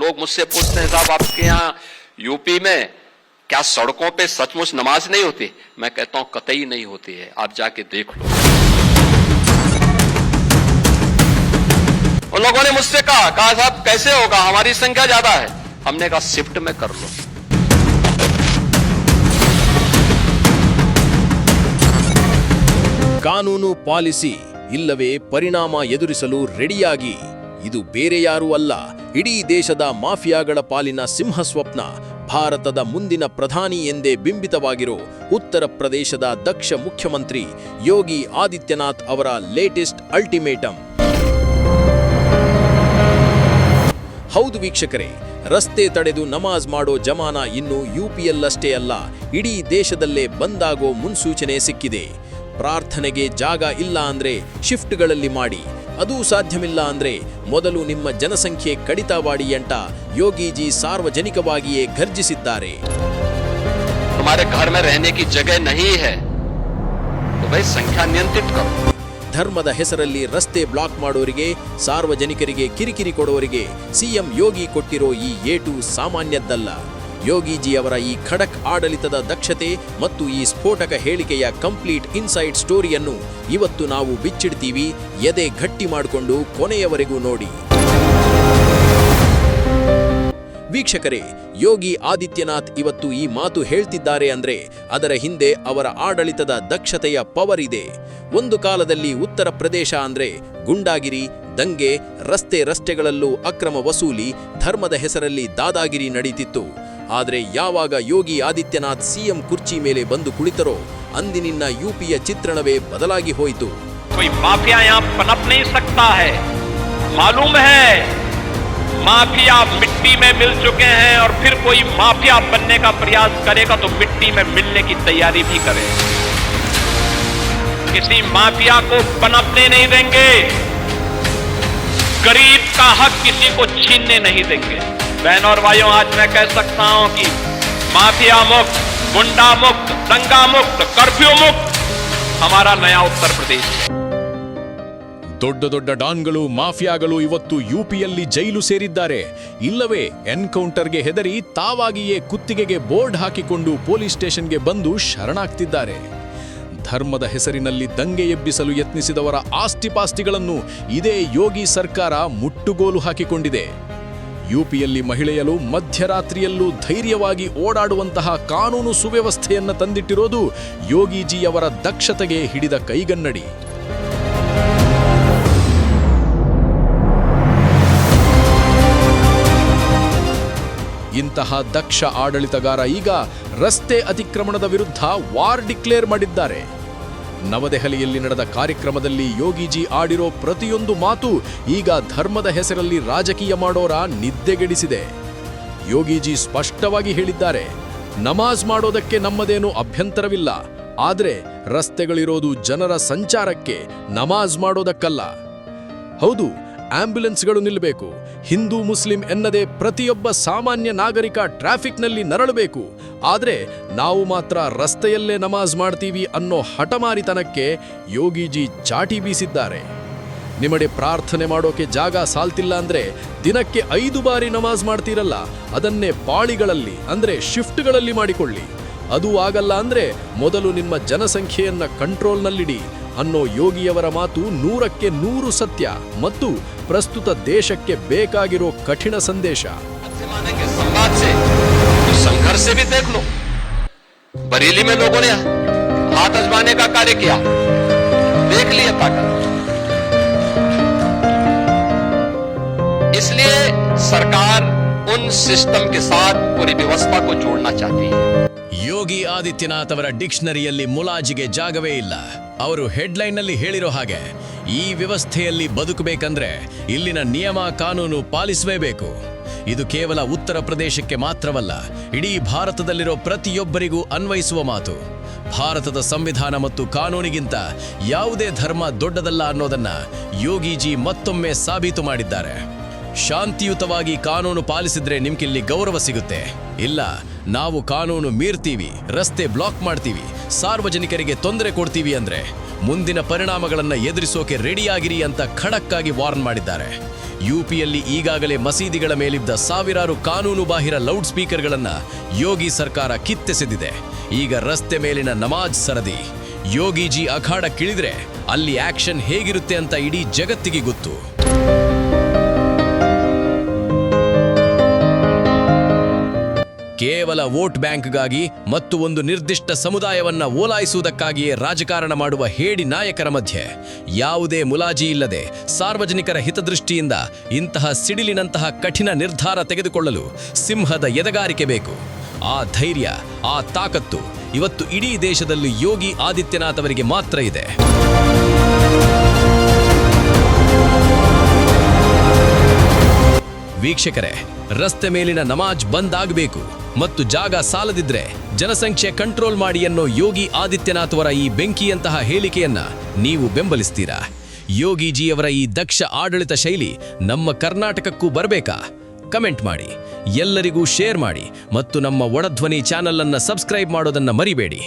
लोग मुझसे पूछते हैं साहब आपके यहाँ यूपी में क्या सड़कों पे सचमुच नमाज नहीं होती? मैं कहता हूं कतई नहीं होती है, आप जाके देख लो। उन लोगों ने मुझसे कहा साहब कैसे होगा, हमारी संख्या ज्यादा है। हमने कहा शिफ्ट में कर लो। ಕಾನೂನು ಪಾಲಿಸಿ ಇಲ್ಲವೇ ಪರಿಣಾಮ ಎದುರಿಸಲು ರೆಡಿಯಾಗಿ. ಇದು ಬೇರೆ ಯಾರೂ ಅಲ್ಲ, ಇಡೀ ದೇಶದ ಮಾಫಿಯಾಗಳ ಪಾಲಿನ ಸಿಂಹಸ್ವಪ್ನ, ಭಾರತದ ಮುಂದಿನ ಪ್ರಧಾನಿ ಎಂದೇ ಬಿಂಬಿತವಾಗಿರೋ ಉತ್ತರ ಪ್ರದೇಶದ ದಕ್ಷ ಮುಖ್ಯಮಂತ್ರಿ ಯೋಗಿ ಆದಿತ್ಯನಾಥ್ ಅವರ ಲೇಟೆಸ್ಟ್ ಅಲ್ಟಿಮೇಟಮ್. ಹೌದು ವೀಕ್ಷಕರೇ, ರಸ್ತೆ ತಡೆದು ನಮಾಜ್ ಮಾಡೋ ಜಮಾನ ಇನ್ನು ಯುಪಿಯಲ್ಲಷ್ಟೇ ಅಲ್ಲ, ಇಡೀ ದೇಶದಲ್ಲೇ ಬಂದಾಗೋ ಮುನ್ಸೂಚನೆ ಸಿಕ್ಕಿದೆ. ಪ್ರಾರ್ಥನೆಗೆ ಜಾಗ ಇಲ್ಲ ಅಂದ್ರೆ ಶಿಫ್ಟ್ಗಳಲ್ಲಿ ಮಾಡಿ, ಅದೂ ಸಾಧ್ಯವಿಲ್ಲ ಅಂದ್ರೆ ಮೊದಲು ನಿಮ್ಮ ಜನಸಂಖ್ಯೆ ಕಡಿತ ಮಾಡಿ ಅಂತ ಯೋಗಿಜಿ ಸಾರ್ವಜನಿಕವಾಗಿಯೇ ಘರ್ಜಿಸಿದ್ದಾರೆ. हमारे घर में रहने की जगह नहीं है तो भाई संख्या नियंत्रित करो. ಧರ್ಮದ ಹೆಸರಲ್ಲಿ ರಸ್ತೆ ಬ್ಲಾಕ್ ಮಾಡೋರಿಗೆ, ಸಾರ್ವಜನಿಕರಿಗೆ ಕಿರಿಕಿರಿ ಕೊಡೋರಿಗೆ ಸಿಎಂ ಯೋಗಿ ಕೊಟ್ಟಿರೋ ಈ ಏಟು ಸಾಮಾನ್ಯದ್ದಲ್ಲ. ಯೋಗಿಜಿ ಅವರ ಈ ಖಡಕ್ ಆಡಳಿತದ ದಕ್ಷತೆ ಮತ್ತು ಈ ಸ್ಫೋಟಕ ಹೇಳಿಕೆಯ ಕಂಪ್ಲೀಟ್ ಇನ್ಸೈಡ್ ಸ್ಟೋರಿಯನ್ನು ಇವತ್ತು ನಾವು ಬಿಚ್ಚಿಡ್ತೀವಿ. ಎದೆ ಗಟ್ಟಿ ಮಾಡಿಕೊಂಡು ಕೊನೆಯವರೆಗೂ ನೋಡಿ. ವೀಕ್ಷಕರೇ, ಯೋಗಿ ಆದಿತ್ಯನಾಥ್ ಇವತ್ತು ಈ ಮಾತು ಹೇಳ್ತಿದ್ದಾರೆ ಅಂದ್ರೆ ಅದರ ಹಿಂದೆ ಅವರ ಆಡಳಿತದ ದಕ್ಷತೆಯ ಪವರ್ ಇದೆ. ಒಂದು ಕಾಲದಲ್ಲಿ ಉತ್ತರ ಪ್ರದೇಶ ಅಂದ್ರೆ ಗುಂಡಾಗಿರಿ, ದಂಗೆ, ರಸ್ತೆಗಳಲ್ಲೂ ಅಕ್ರಮ ವಸೂಲಿ, ಧರ್ಮದ ಹೆಸರಲ್ಲಿ ದಾದಾಗಿರಿ ನಡೀತಿತ್ತು. ಆದರೆ ಯಾವಾಗ ಯೋಗಿ ಆದಿತ್ಯನಾಥ್ ಸಿಎಂ ಕುರ್ಚಿ ಮೇಲೆ ಬಂದು ಕುಳಿತರೋ ಅಂದಿನಿನ್ನ ಯುಪಿಯ ಚಿತ್ರಣವೇ ಬದಲಾಗಿ ಹೋಯಿತು. कोई माफिया यहाँ पनप नहीं सकता है, मालूम है माफिया मिट्टी में मिल चुके हैं और फिर कोई माफिया बनने का प्रयास करेगा तो मिट्टी में मिलने की तैयारी भी करे. किसी माफिया को पनपने नहीं देंगे, गरीब का हक किसी को छीनने नहीं देंगे. बहन और भाइयों, आज मैं कह सकता हूं कि माफिया मुक्त, गुंडा मुक्त, दंगा मुक्त, कर्फ्यू मुक्त हमारा नया उत्तर प्रदेश है. ದೊಡ್ಡ ದೊಡ್ಡ ಡಾನ್ಗಳು, ಮಾಫಿಯಾಗಳು ಇವತ್ತು ಯುಪಿಯಲ್ಲಿ ಜೈಲು ಸೇರಿದ್ದಾರೆ. ಇಲ್ಲವೇ ಎನ್ಕೌಂಟರ್ಗೆ ಹೆದರಿ ತಾವಾಗಿಯೇ ಕುತ್ತಿಗೆಗೆ ಬೋರ್ಡ್ ಹಾಕಿಕೊಂಡು ಪೊಲೀಸ್ ಸ್ಟೇಷನ್ಗೆ ಬಂದು ಶರಣಾಗ್ತಿದ್ದಾರೆ. ಧರ್ಮದ ಹೆಸರಿನಲ್ಲಿ ದಂಗೆ ಎಬ್ಬಿಸಲು ಯತ್ನಿಸಿದವರ ಆಸ್ತಿಪಾಸ್ತಿಗಳನ್ನು ಇದೇ ಯೋಗಿ ಸರ್ಕಾರ ಮುಟ್ಟುಗೋಲು ಹಾಕಿಕೊಂಡಿದೆ. ಯುಪಿಯಲ್ಲಿ ಮಹಿಳೆಯರು ಮಧ್ಯರಾತ್ರಿಯಲ್ಲೂ ಧೈರ್ಯವಾಗಿ ಓಡಾಡುವಂತಹ ಕಾನೂನು ಸುವ್ಯವಸ್ಥೆಯನ್ನು ತಂದಿಟ್ಟಿರೋದು ಯೋಗಿಜಿಯವರ ದಕ್ಷತೆಗೆ ಹಿಡಿದ ಕೈಗನ್ನಡಿ. ಇಂತಹ ದಕ್ಷ ಆಡಳಿತಗಾರ ಈಗ ರಸ್ತೆ ಅತಿಕ್ರಮಣದ ವಿರುದ್ಧ ವಾರ್ ಡಿಕ್ಲೇರ್ ಮಾಡಿದ್ದಾರೆ. ನವದೆಹಲಿಯಲ್ಲಿ ನಡೆದ ಕಾರ್ಯಕ್ರಮದಲ್ಲಿ ಯೋಗಿಜಿ ಆಡಿರೋ ಪ್ರತಿಯೊಂದು ಮಾತು ಈಗ ಧರ್ಮದ ಹೆಸರಲ್ಲಿ ರಾಜಕೀಯ ಮಾಡೋರ ನಿದ್ದೆಗೆಡಿಸಿದೆ. ಯೋಗಿಜಿ ಸ್ಪಷ್ಟವಾಗಿ ಹೇಳಿದ್ದಾರೆ, ನಮಾಜ್ ಮಾಡೋದಕ್ಕೆ ನಮ್ಮದೇನು ಅಭ್ಯಂತರವಿಲ್ಲ, ಆದರೆ ರಸ್ತೆಗಳಿರೋದು ಜನರ ಸಂಚಾರಕ್ಕೆ, ನಮಾಜ್ ಮಾಡೋದಕ್ಕಲ್ಲ. ಹೌದು, ಆಂಬ್ಯುಲೆನ್ಸ್ಗಳು ನಿಲ್ಲಬೇಕು, ಹಿಂದೂ ಮುಸ್ಲಿಂ ಎನ್ನದೇ ಪ್ರತಿಯೊಬ್ಬ ಸಾಮಾನ್ಯ ನಾಗರಿಕ ಟ್ರಾಫಿಕ್ನಲ್ಲಿ ನರಳಬೇಕು, ಆದರೆ ನಾವು ಮಾತ್ರ ರಸ್ತೆಯಲ್ಲೇ ನಮಾಜ್ ಮಾಡ್ತೀವಿ ಅನ್ನೋ ಹಠಮಾರಿತನಕ್ಕೆ ಯೋಗಿಜಿ ಚಾಟಿ ಬೀಸಿದ್ದಾರೆ. ನಿಮ್ಮಡೆ ಪ್ರಾರ್ಥನೆ ಮಾಡೋಕೆ ಜಾಗ ಸಾಲ್ತಿಲ್ಲ ಅಂದ್ರೆ ದಿನಕ್ಕೆ 5 ಬಾರಿ ನಮಾಜ್ ಮಾಡ್ತೀರಲ್ಲ, ಅದನ್ನೇ ಪಾಳಿಗಳಲ್ಲಿ ಅಂದ್ರೆ ಶಿಫ್ಟ್ಗಳಲ್ಲಿ ಮಾಡಿಕೊಳ್ಳಿ. ಅದು ಆಗಲ್ಲ ಅಂದ್ರೆ ಮೊದಲು ನಿಮ್ಮ ಜನಸಂಖ್ಯೆಯನ್ನ ಕಂಟ್ರೋಲ್ನಲ್ಲಿಡಿ ಅನ್ನೋ ಯೋಗಿಯವರ ಮಾತು 100ಕ್ಕೆ 100 ಸತ್ಯ ಮತ್ತು ಪ್ರಸ್ತುತ ದೇಶಕ್ಕೆ ಬೇಕಾಗಿರೋ ಕಠಿಣ ಸಂದೇಶ. संघर्ष से भी देख लो, बरेली में लोगों ने हाथ आजमाने का कार्य किया, देख लिया ताकत. इसलिए सरकार उन सिस्टम के साथ पूरी व्यवस्था को जोड़ना चाहती है. ಯೋಗಿ ಆದಿತ್ಯನಾಥ್ ಅವರ ಡಿಕ್ಷನರಿಯಲ್ಲಿ ಮುಲಾಜಿಗೆ ಜಾಗವೇ ಇಲ್ಲ. ಅವರು ಹೆಡ್ಲೈನ್ನಲ್ಲಿ ಹೇಳಿರೋ ಹಾಗೆ ಈ ವ್ಯವಸ್ಥೆಯಲ್ಲಿ ಬದುಕಬೇಕಂದ್ರೆ ಇಲ್ಲಿನ ನಿಯಮ ಕಾನೂನು ಪಾಲಿಸಲೇಬೇಕು. ಇದು ಕೇವಲ ಉತ್ತರ ಪ್ರದೇಶಕ್ಕೆ ಮಾತ್ರವಲ್ಲ, ಇಡೀ ಭಾರತದಲ್ಲಿರೋ ಪ್ರತಿಯೊಬ್ಬರಿಗೂ ಅನ್ವಯಿಸುವ ಮಾತು. ಭಾರತದ ಸಂವಿಧಾನ ಮತ್ತು ಕಾನೂನಿಗಿಂತ ಯಾವುದೇ ಧರ್ಮ ದೊಡ್ಡದಲ್ಲ ಅನ್ನೋದನ್ನ ಯೋಗಿಜಿ ಮತ್ತೊಮ್ಮೆ ಸಾಬೀತು ಮಾಡಿದ್ದಾರೆ. ಶಾಂತಿಯುತವಾಗಿ ಕಾನೂನು ಪಾಲಿಸಿದ್ರೆ ನಿಮ್ಗಿಲ್ಲಿ ಗೌರವ ಸಿಗುತ್ತೆ. ಇಲ್ಲ, ನಾವು ಕಾನೂನು ಮೀರ್ತೀವಿ, ರಸ್ತೆ ಬ್ಲಾಕ್ ಮಾಡ್ತೀವಿ, ಸಾರ್ವಜನಿಕರಿಗೆ ತೊಂದರೆ ಕೊಡ್ತೀವಿ ಅಂದ್ರೆ ಮುಂದಿನ ಪರಿಣಾಮಗಳನ್ನ ಎದುರಿಸೋಕೆ ರೆಡಿಯಾಗಿರಿ ಅಂತ ಖಡಕ್ಕಾಗಿ ವಾರ್ನ್ ಮಾಡಿದ್ದಾರೆ. ಯುಪಿಯಲ್ಲಿ ಈಗಾಗಲೇ ಮಸೀದಿಗಳ ಮೇಲಿದ್ದ ಸಾವಿರಾರು ಕಾನೂನು ಬಾಹಿರ ಲೌಡ್ ಸ್ಪೀಕರ್ಗಳನ್ನ ಯೋಗಿ ಸರ್ಕಾರ ಕಿತ್ತೆಸೆದಿದೆ. ಈಗ ರಸ್ತೆ ಮೇಲಿನ ನಮಾಜ್ ಸರದಿ. ಯೋಗಿಜಿ ಅಖಾಡಕ್ಕಿಳಿದ್ರೆ ಅಲ್ಲಿ ಆಕ್ಷನ್ ಹೇಗಿರುತ್ತೆ ಅಂತ ಇಡೀ ಜಗತ್ತಿಗೆ ಗೊತ್ತು. ಕೇವಲ ವೋಟ್ ಬ್ಯಾಂಕ್ಗಾಗಿ ಮತ್ತು ಒಂದು ನಿರ್ದಿಷ್ಟ ಸಮುದಾಯವನ್ನ ಓಲಾಯಿಸುವುದಕ್ಕಾಗಿಯೇ ರಾಜಕಾರಣ ಮಾಡುವ ಹೇಡಿ ನಾಯಕರ ಮಧ್ಯೆ ಯಾವುದೇ ಮುಲಾಜಿ ಇಲ್ಲದೆ ಸಾರ್ವಜನಿಕರ ಹಿತದೃಷ್ಟಿಯಿಂದ ಇಂತಹ ಸಿಡಿಲಿನಂತಹ ಕಠಿಣ ನಿರ್ಧಾರ ತೆಗೆದುಕೊಳ್ಳಲು ಸಿಂಹದ ಎದೆಗಾರಿಕೆ ಬೇಕು. ಆ ಧೈರ್ಯ, ಆ ತಾಕತ್ತು ಇವತ್ತು ಇಡೀ ದೇಶದಲ್ಲಿ ಯೋಗಿ ಆದಿತ್ಯನಾಥ್ ಅವರಿಗೆ ಮಾತ್ರ ಇದೆ. ವೀಕ್ಷಕರೇ, ರಸ್ತೆ ಮೇಲಿನ ನಮಾಜ್ ಬಂದ್ ಆಗಬೇಕು ಮತ್ತು ಜಾಗ ಸಾಲದಿದ್ರೆ ಜನಸಂಖ್ಯೆ ಕಂಟ್ರೋಲ್ ಮಾಡಿ ಅನ್ನೋ ಯೋಗಿ ಆದಿತ್ಯನಾಥ್ ಅವರ ಈ ಬೆಂಕಿಯಂತಹ ಹೇಳಿಕೆಯನ್ನ ನೀವು ಬೆಂಬಲಿಸ್ತೀರಾ? ಯೋಗಿಜಿಯವರ ಈ ದಕ್ಷ ಆಡಳಿತ ಶೈಲಿ ನಮ್ಮ ಕರ್ನಾಟಕಕ್ಕೂ ಬರಬೇಕಾ? ಕಮೆಂಟ್ ಮಾಡಿ, ಎಲ್ಲರಿಗೂ ಶೇರ್ ಮಾಡಿ ಮತ್ತು ನಮ್ಮ ಒಳಧ್ವನಿ ಚಾನೆಲ್ ಅನ್ನು ಸಬ್ಸ್ಕ್ರೈಬ್ ಮಾಡೋದನ್ನ ಮರಿಬೇಡಿ.